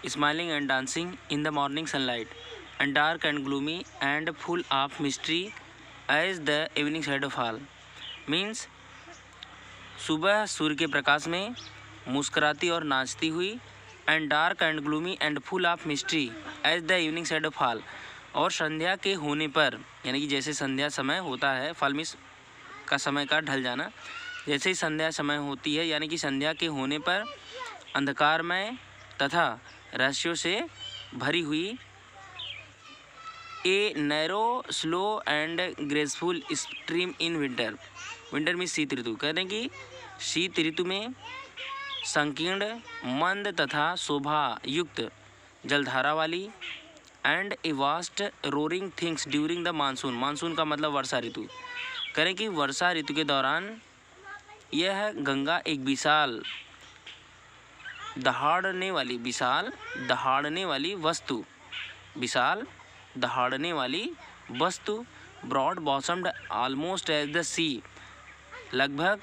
smiling and dancing in the morning sunlight, and dark and gloomy and full of mystery as the evening shadow fall. Means सुबह सूर्य के प्रकाश में मुस्कुराती और नाचती हुई, and dark and gloomy and full of mystery as the evening shadow fall, और संध्या के होने पर, यानी कि जैसे संध्या समय होता है, फॉल मीन्स का समय का ढल जाना, जैसे ही संध्या समय होती है यानी कि संध्या के होने पर अंधकारमय तथा रहस्यों से भरी हुई a narrow slow and graceful stream in winter. Winter में शीत ऋतु, कह रहे हैं कि शीत ऋतु में संकीर्ण मंद तथा शोभा युक्त जलधारा वाली, and a vast roaring things during the monsoon. Monsoon का मतलब वर्षा ऋतु, करें कि वर्षा ऋतु के दौरान यह गंगा एक विशाल दहाड़ने वाली वस्तु ब्रॉड बॉसम्ड ऑलमोस्ट एज द सी, लगभग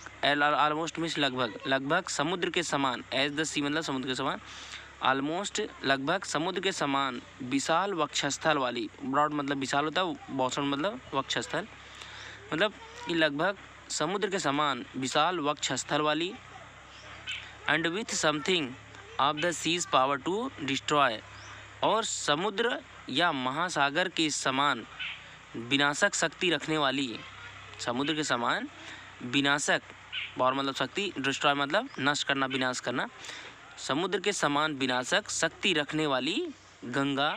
समुद्र के समान, एज द सी मतलब समुद्र के समान, ऑलमोस्ट लगभग समुद्र के समान विशाल वक्षस्थल वाली। ब्रॉड मतलब विशाल होता है, बॉसम मतलब वक्षस्थल, मतलब कि लगभग समुद्र के समान विशाल वक्षस्थल वाली, and with something of the sea's power to destroy, और समुद्र या महासागर के समान विनाशक शक्ति रखने वाली, समुद्र के समान विनाशक, पावर मतलब शक्ति, डिस्ट्रॉय मतलब नष्ट करना, विनाश करना, समुद्र के समान विनाशक शक्ति रखने वाली Ganga.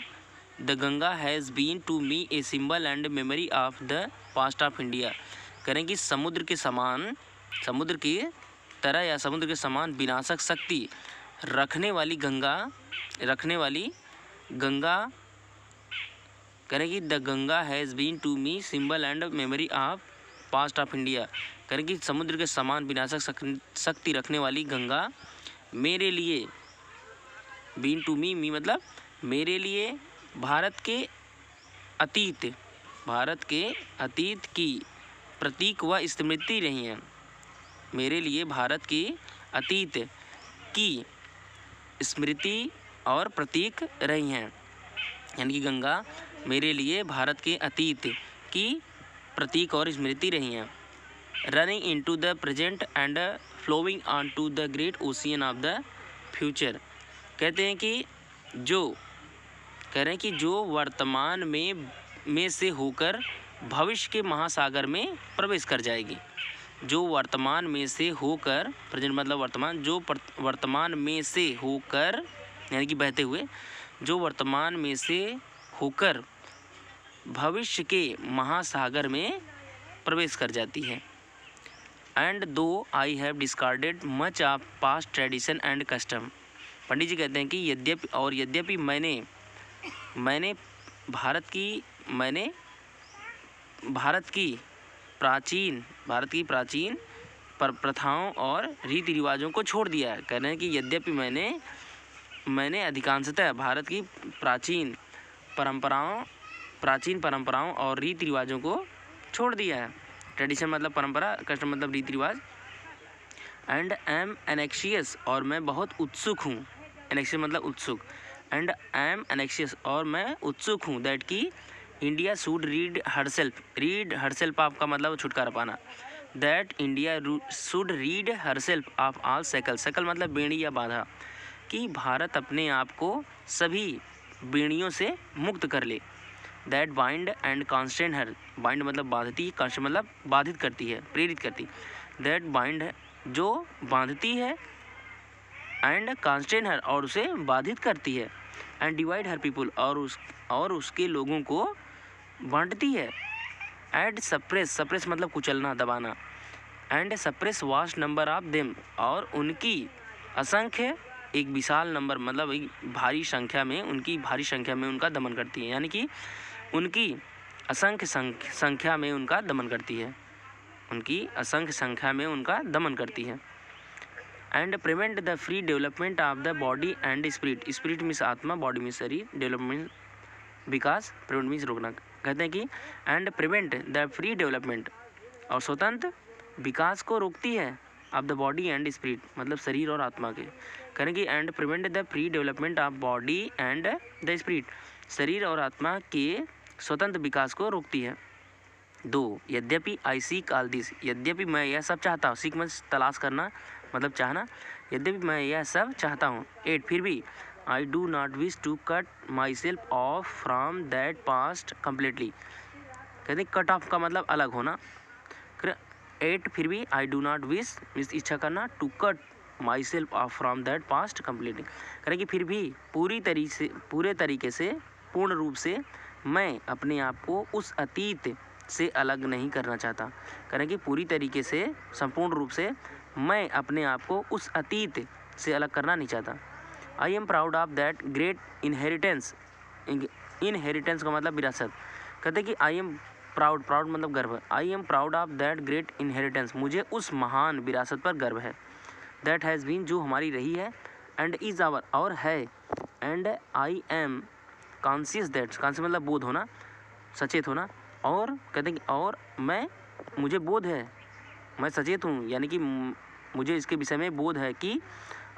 The Ganga has been to me a symbol and memory of the past of India. करें कि समुद्र के समान, समुद्र की तरह या समुद्र के समान विनाशक शक्ति रखने वाली गंगा, करें कि the Ganga has been to me symbol and memory of past of India. करें कि समुद्र के समान विनाशक शक्ति रखने वाली गंगा मेरे लिए, बीन टू मी मतलब मेरे लिए, भारत के अतीत की प्रतीक व स्मृति रही हैं। मेरे लिए भारत की अतीत की स्मृति और प्रतीक रही हैं, यानी कि गंगा मेरे लिए भारत के अतीत की प्रतीक और स्मृति रही हैं। Running into the present and flowing on to the great ocean of the future. कहते हैं कि जो वर्तमान में से होकर भविष्य के महासागर में प्रवेश कर जाएगी। जो वर्तमान में से होकर, प्रेजेंट मतलब वर्तमान, जो वर्तमान में से होकर यानी कि बहते हुए, जो वर्तमान में से होकर भविष्य के महासागर में प्रवेश कर जाती है। And though I have discarded much of past tradition and custom. Pandit ji कहते हैं कि यद्यपि मैंने भारत की प्राचीन प्रथाओं और रीति रिवाजों को छोड़ दिया है। कह रहे हैं कि यद्यपि मैंने अधिकांशतः भारत की प्राचीन परंपराओं और रीति रिवाजों को छोड़ दिया है। ट्रेडिशन मतलब परंपरा, कस्टम मतलब रीति रिवाज। एंड एम एनेक्शियस, और मैं बहुत उत्सुक हूँ, एनेक्शियस मतलब उत्सुक, एंड एम एनेक्शियस, और मैं उत्सुक हूँ, दैट कि इंडिया शुड रीड हरसेल्फ आपका मतलब छुटकारा पाना, that India should read herself of all शकल मतलब बेड़ी या बाधा, कि भारत अपने आप को सभी बेड़ियों से मुक्त कर ले। That bind and constant her, bind मतलब बांधती, कॉन्स्टेंट मतलब बाधित करती है, प्रेरित करती। दैट बाइंड जो बांधती है, एंड कॉन्स्टेंट हर और उसे बाधित करती है, एंड डिवाइड हर पीपुल और उसके लोगों को बांटती है। एंड सप्रेस मतलब कुचलना, दबाना, and suppress vast number of them, और उनकी असंख्य एक विशाल नंबर मतलब एक भारी संख्या में उनका दमन करती है, यानी कि उनकी असंख्य संख्या में उनका दमन करती है, and prevent the free development of the body and spirit means आत्मा, बॉडी मीन्स शरीर, डेवलपमेंट विकास, प्रिवेंट मीन्स रोकना। कहते हैं कि and prevent the free development, और स्वतंत्र विकास को रोकती है, of the body and spirit, मतलब शरीर और आत्मा के। करेंगे and prevent the free development of body and the spirit, शरीर और आत्मा के स्वतंत्र विकास को रोकती है। 2 यद्यपि आई सीक ऑल दिस, यद्यपि मैं यह सब चाहता हूँ, सीक मतलब तलाश करना, मतलब चाहना, यद्यपि मैं यह सब चाहता हूँ। 8 फिर भी I do not wish to cut myself off from that past completely, कहते कट ऑफ का मतलब अलग होना। 8 फिर भी आई डू नॉट विश इच्छा करना, to cut myself off from that past completely, करें कि फिर भी पूरे तरीके से पूर्ण रूप से मैं अपने आप को उस अतीत से अलग नहीं करना चाहता। करें कि पूरी तरीके से संपूर्ण रूप से मैं अपने आप को उस अतीत से अलग करना नहीं चाहता। I am proud of that great inheritance, inheritance का मतलब विरासत, कहते कि आई एम प्राउड, प्राउड मतलब गर्व, I am proud of that great inheritance, मुझे उस महान विरासत पर गर्व है। दैट हैज़ बीन, जो हमारी रही है, एंड इज़ आवर, और है, and I am conscious that, conscious मतलब बोध होना, सचेत होना, और कहते हैं कि और मुझे बोध है, मैं सचेत हूँ, यानी कि मुझे इसके विषय में बोध है कि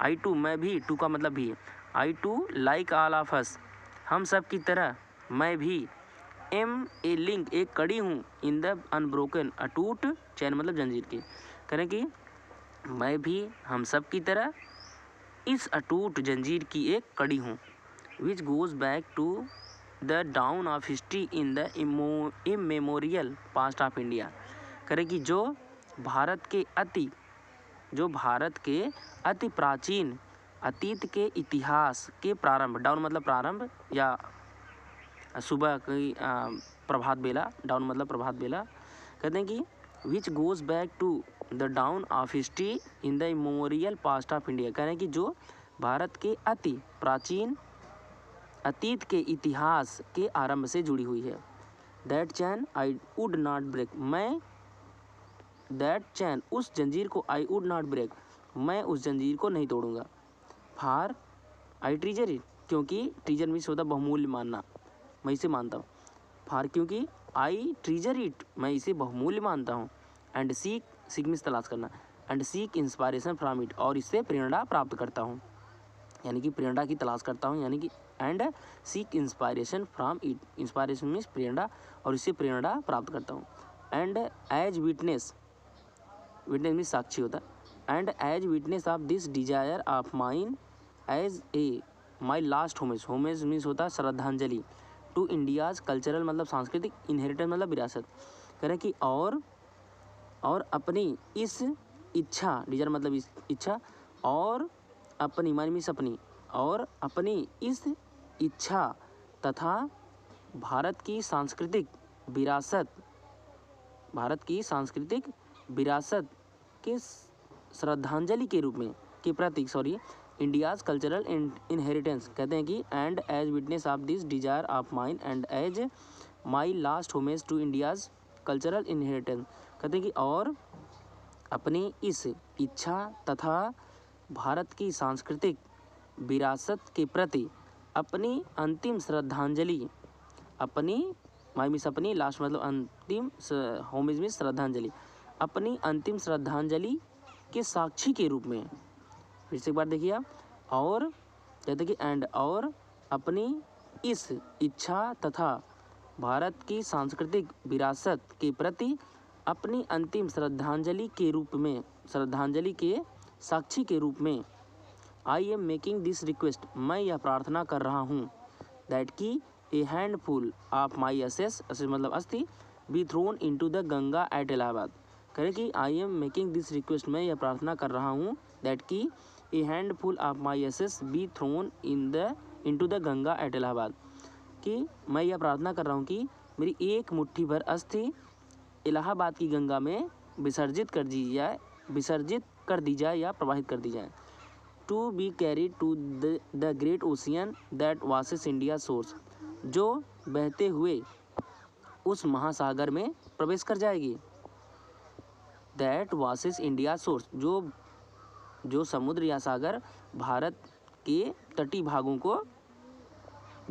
आई टू, मैं भी, टू का मतलब भी, I too like all of us, हम सब की तरह मैं भी, एम ए लिंक, एक कड़ी हूँ, इन द अनब्रोकन, अटूट चैन मतलब जंजीर की, करें कि मैं भी हम सब की तरह इस अटूट जंजीर की एक कड़ी हूँ। Which goes back to the dawn of history in the immemorial past of India, करें कि जो भारत के अति प्राचीन अतीत के इतिहास के प्रारंभ, डाउन मतलब प्रारंभ या सुबह की प्रभात बेला, डाउन मतलब प्रभात बेला, कहते हैं कि which goes back to the dawn of history in the immemorial past of India, कह रहे हैं कि जो भारत के अति प्राचीन अतीत के इतिहास के आरंभ से जुड़ी हुई है। That chain I would not break, मैं दैट चैन, उस जंजीर को, आई वुड नॉट ब्रेक, मैं उस जंजीर को नहीं तोड़ूंगा। फार आई ट्रीजर इट, क्योंकि ट्रीजर मीन्स होता बहुमूल्य मानना, मैं इसे मानता हूँ। फार क्योंकि आई ट्रीजर इट, मैं इसे बहुमूल्य मानता हूँ। एंड सीक, सीक मीन्स तलाश करना, and seek inspiration from it, और इससे प्रेरणा प्राप्त करता हूँ, यानी कि प्रेरणा की तलाश करता हूँ, यानी कि and seek inspiration from it, inspiration means प्रेरणा, और इससे प्रेरणा प्राप्त करता हूँ। And as witness, witness means साक्षी होता है, and as witness of this desire of mine as a my last homage, homage means होता है श्रद्धांजलि, टू इंडियाज़ कल्चरल मतलब सांस्कृतिक, इनहेरिटेंस मतलब विरासत, करें कि और अपनी इस इच्छा, डिजायर मतलब इच्छा, और अपनी मानी मीन्स अपनी, और अपनी इस इच्छा तथा भारत की सांस्कृतिक विरासत के श्रद्धांजलि के रूप में, के प्रतीक, इंडियाज़ कल्चरल इनहेरिटेंस, कहते हैं कि and as witness of this desire of mine and as my last homage to India's cultural inheritance, कहते हैं कि और अपनी इस इच्छा तथा भारत की सांस्कृतिक विरासत के प्रति अपनी अंतिम श्रद्धांजलि, अपनी माई मीन्स अपनी, लास्ट मतलब अंतिम, होमेज मीन्स श्रद्धांजलि, अपनी अंतिम श्रद्धांजलि के साक्षी के रूप में, फिर से एक बार देखिए आप, और कहते कि एंड, और अपनी इस इच्छा तथा भारत की सांस्कृतिक विरासत के प्रति अपनी अंतिम श्रद्धांजलि के रूप में, श्रद्धांजलि के साक्षी के रूप में, I am making this request, मैं यह प्रार्थना कर रहा हूँ, दैट की a handful of my ashes, ashes मतलब अस्थि, be thrown into the Ganga at Allahabad, करें कि I am making this request, मैं यह प्रार्थना कर रहा हूँ, दैट की a handful of my ashes be thrown into the Ganga at Allahabad, कि मैं यह प्रार्थना कर रहा हूँ कि मेरी एक मुट्ठी भर अस्थि इलाहाबाद की गंगा में विसर्जित कर दी जाए या प्रवाहित कर दी जाए। To be carried to the great ocean that washes India shore, जो बहते हुए उस महासागर में प्रवेश कर जाएगी। दैट वासेस इंडिया सोर्स, जो समुद्र या सागर भारत के तटीय भागों को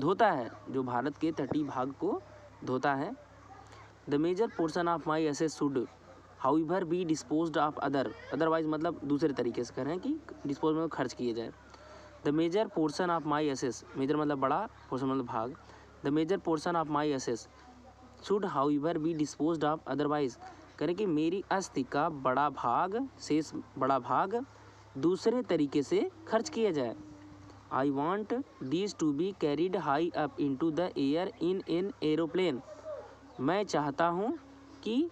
धोता है, जो भारत के तटीय भाग को धोता है। The major portion of my ashes should however be disposed of otherwise मतलब दूसरे तरीके से करें कि डिस्पोज मतलब खर्च किए जाए। The major portion of my ashes, major मतलब बड़ा, पोर्शन मतलब भाग। The major portion of my ashes should however be disposed of otherwise, करें कि मेरी अस्थि का बड़ा भाग, शेष बड़ा भाग दूसरे तरीके से खर्च किया जाए। I want these to be carried high up into the air in an aeroplane, मैं चाहता हूँ कि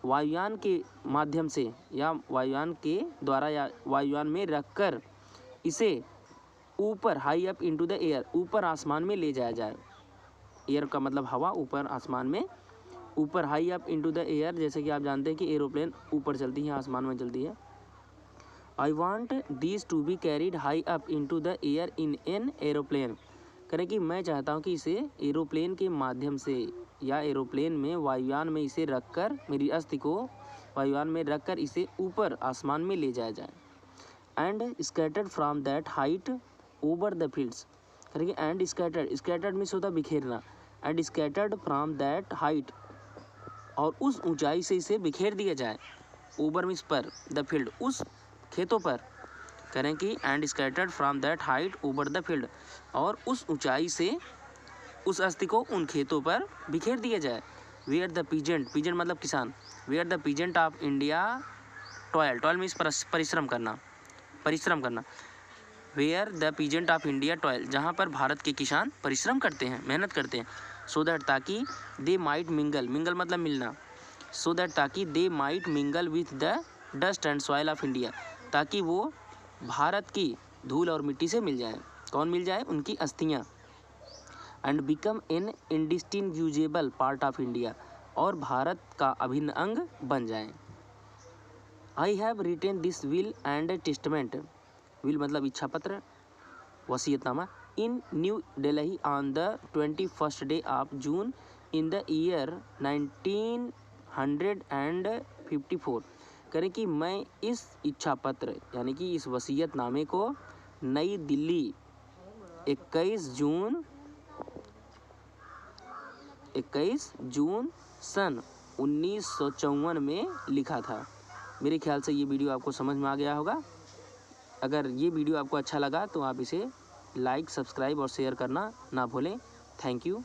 वायुयान के माध्यम से या वायुयान के द्वारा या वायुयान में रखकर इसे ऊपर, high up into the air, ऊपर आसमान में ले जाया जाए। एयर का मतलब हवा, ऊपर आसमान में, ऊपर high up into the air, जैसे कि आप जानते हैं कि एरोप्लेन ऊपर चलती है, आसमान में चलती है। I want these to be carried high up into the air in an aeroplane, करें कि मैं चाहता हूँ कि इसे एरोप्लेन के माध्यम से या एरोप्लेन में वायुयान में इसे रखकर, मेरी अस्थि को वायुयान में रखकर इसे ऊपर आसमान में ले जाया जाए। And scattered from that height over the fields, करेंगे एंड स्कैटर्ड, स्कैटर्ड मीन्स होता बिखेरना, and scattered from that height, और उस ऊंचाई से इसे बिखेर दिया जाए। ओवर मीन्स पर, द फील्ड उस खेतों पर, करें कि and scattered from that height over the field, और उस ऊंचाई से उस अस्थि को उन खेतों पर बिखेर दिया जाए। वेयर द पीजेंट, पीजेंट मतलब किसान, where the peasant of India toil, toil means परिश्रम करना, परिश्रम करना। Where the peasant of India toil, जहाँ पर भारत के किसान परिश्रम करते हैं, मेहनत करते हैं। सो दैट, ताकि दे माइट मिंगल, मिंगल मतलब मिलना, सो दैट ताकि they might mingle with the dust and soil of India, ताकि वो भारत की धूल और मिट्टी से मिल जाए। कौन मिल जाए? उनकी अस्थियाँ। And become an indistinguishable part of India, और भारत का अभिन्न अंग बन जाए। I have written this will and testament, will मतलब इच्छा पत्र, वसीयतनामा, in New Delhi on the 21st day of June in the year 1954, करें कि मैं इस इच्छा पत्र यानी कि इस वसीयतनामे को नई दिल्ली 21 जून सन 1954 में लिखा था। मेरे ख्याल से ये वीडियो आपको समझ में आ गया होगा। अगर ये वीडियो आपको अच्छा लगा तो आप इसे लाइक, सब्सक्राइब और शेयर करना ना भूलें। Thank you.